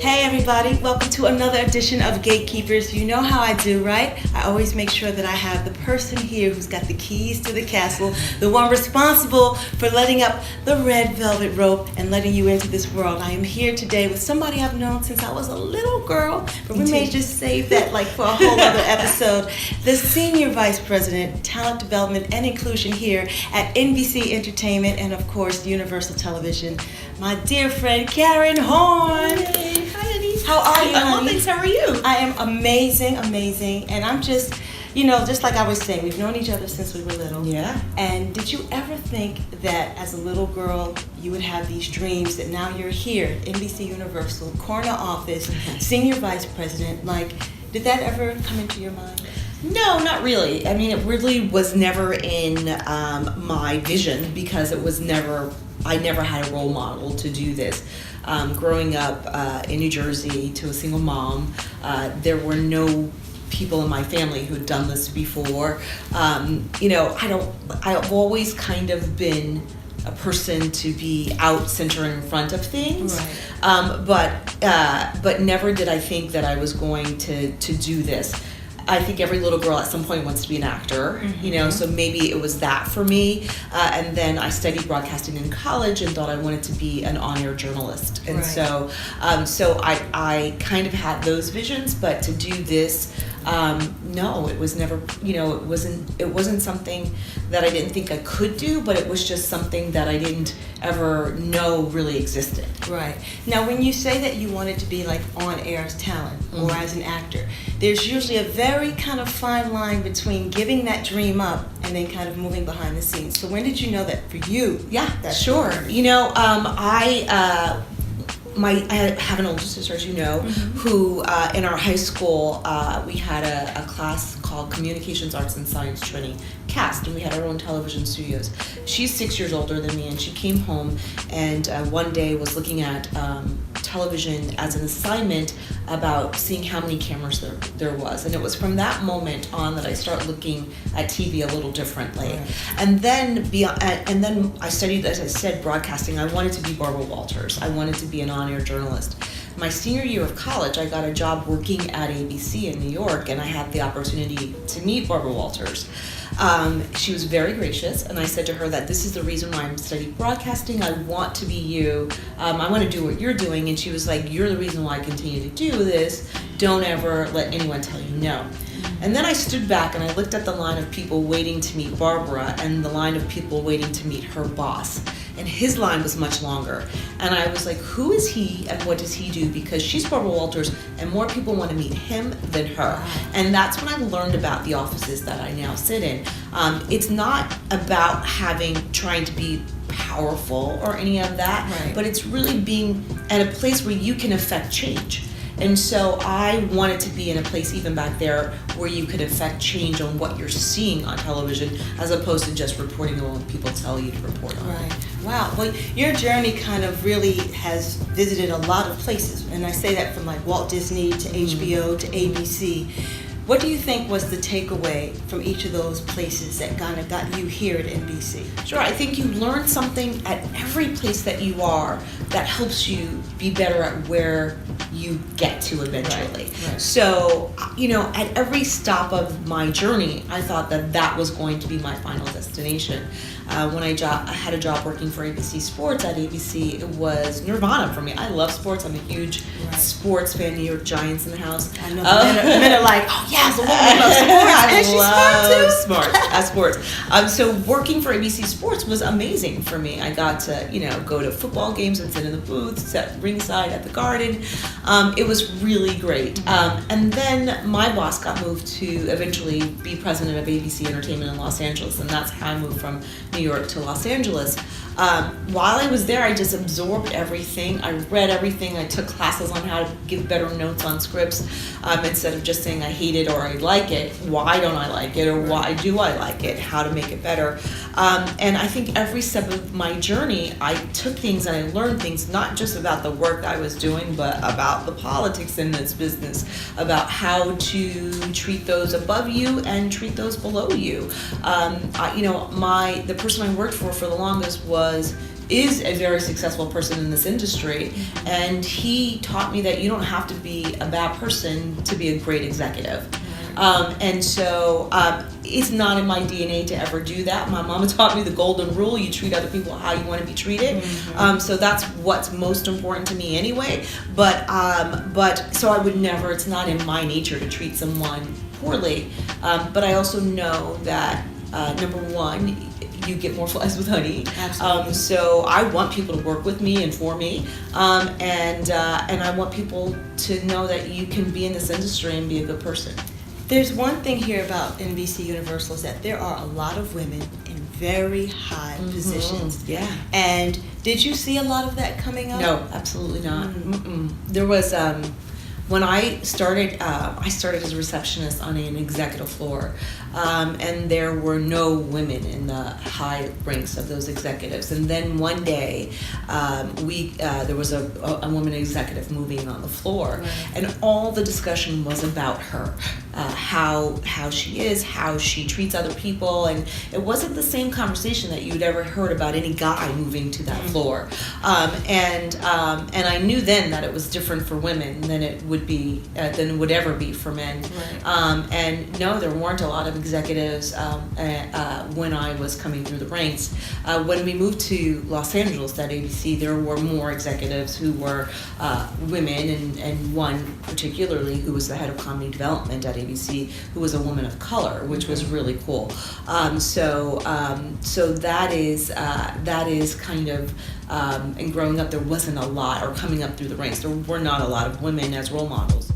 Hey everybody, welcome to another edition of Gatekeepers. You know how I do, right? I always make sure that I have the person here who's got the keys to the castle, the one responsible for letting up the red velvet rope and letting you into this world. I am here today with somebody I've known since I was a little girl, but we may just save that for a whole other episode. The Senior Vice President, Talent Development and Inclusion here at NBC Entertainment and of course Universal Television, my dear friend Karen Horne. Hey, hi, Denise. How are you, I'm well, honey? thanks. How are you? I am amazing, and I'm just, just like I was saying, we've known each other since we were little. Yeah. And did you ever think that as a little girl, you would have these dreams that now you're here, NBC Universal, corner office, Senior Vice President, did that ever come into your mind? No, not really. I mean, it really was never in my vision because I never had a role model to do this. Growing up in New Jersey to a single mom, there were no people in my family who'd done this before. I've always kind of been a person to be out center in front of things, right. But never did I think that I was going to do this. I think every little girl at some point wants to be an actor, so maybe it was that for me. And then I studied broadcasting in college and thought I wanted to be an on-air journalist. And right. so I kind of had those visions, but to do this, no, it was never, it wasn't something that I didn't think I could do, but it was just something that I didn't ever know really existed. Right. Now, when you say that you wanted to be on-air talent or as an actor, there's usually a very kind of fine line between giving that dream up and then kind of moving behind the scenes. So when did you know that for you? Yeah, that's sure. I have an older sister, as you know, who in our high school, we had a class called Communications, Arts, and Science Training CAST, and we had our own television studios. She's 6 years older than me, and she came home and one day was looking at television as an assignment about seeing how many cameras there was. And it was from that moment on that I started looking at TV a little differently. Right. And then I studied, as I said, broadcasting. I wanted to be Barbara Walters. I wanted to be an on-air journalist. My senior year of college, I got a job working at ABC in New York, and I had the opportunity to meet Barbara Walters. She was very gracious, and I said to her that this is the reason why I'm studying broadcasting. I want to be you. I want to do what you're doing. And she was like, you're the reason why I continue to do this. Don't ever let anyone tell you no. And then I stood back and I looked at the line of people waiting to meet Barbara and the line of people waiting to meet her boss. And his line was much longer. And I was like, who is he and what does he do? Because she's Barbara Walters and more people want to meet him than her. And that's when I learned about the offices that I now sit in. It's not about trying to be powerful or any of that, right. But it's really being at a place where you can affect change. And so I wanted to be in a place even back there where you could affect change on what you're seeing on television as opposed to just reporting on what people tell you to report on. Right. Wow. Well, your journey kind of really has visited a lot of places. And I say that from Walt Disney to HBO to ABC. What do you think was the takeaway from each of those places that kind of got you here at NBC? Sure, I think you learn something at every place that you are that helps you be better at where you get to eventually. Right. So, at every stop of my journey, I thought that was going to be my final destination. When I had a job working for ABC Sports at ABC, it was nirvana for me. I love sports. I'm a huge sports fan. New York Giants in the house. I know the men are like, oh yes, the woman loves sports. I love sports. So working for ABC Sports was amazing for me. I got to go to football games and sit in the booth, sit ringside at the Garden. It was really great. And then my boss got moved to eventually be president of ABC Entertainment in Los Angeles, and that's how I moved from New York to Los Angeles. While I was there, I just absorbed everything. I read everything. I took classes on how to give better notes on scripts instead of just saying I hate it or I like it. Why don't I like it, or why do I like it? How to make it better. And I think every step of my journey, I took things and I learned things, not just about the work I was doing, but about the politics in this business, about how to treat those above you and treat those below you. The person I worked for the longest was is a very successful person in this industry, and he taught me that you don't have to be a bad person to be a great executive. And so it's not in my DNA to ever do that. My mama taught me the golden rule: you treat other people how you want to be treated. So that's what's most important to me anyway. But so I would never. It's not in my nature to treat someone poorly. But I also know that number one, you get more flies with honey. Absolutely. So I want people to work with me and for me, and I want people to know that you can be in this industry and be a good person. There's one thing here about NBC Universal is that there are a lot of women in very high positions. Yeah. And did you see a lot of that coming up? No, absolutely not. There was when I started as a receptionist on an executive floor, and there were no women in the high ranks of those executives. And then one day, there was a woman executive moving on the floor, right. And all the discussion was about her, how she is, how she treats other people, and it wasn't the same conversation that you'd ever heard about any guy moving to that floor. And I knew then that it was different for women than it would be than it would ever be for men. Right. And no, there weren't a lot of executives when I was coming through the ranks. When we moved to Los Angeles at ABC, there were more executives who were women, and one particularly who was the head of comedy development at ABC, who was a woman of color, which was really cool. So that is kind of. And growing up, there wasn't a lot, or coming up through the ranks, there were not a lot of women as role models.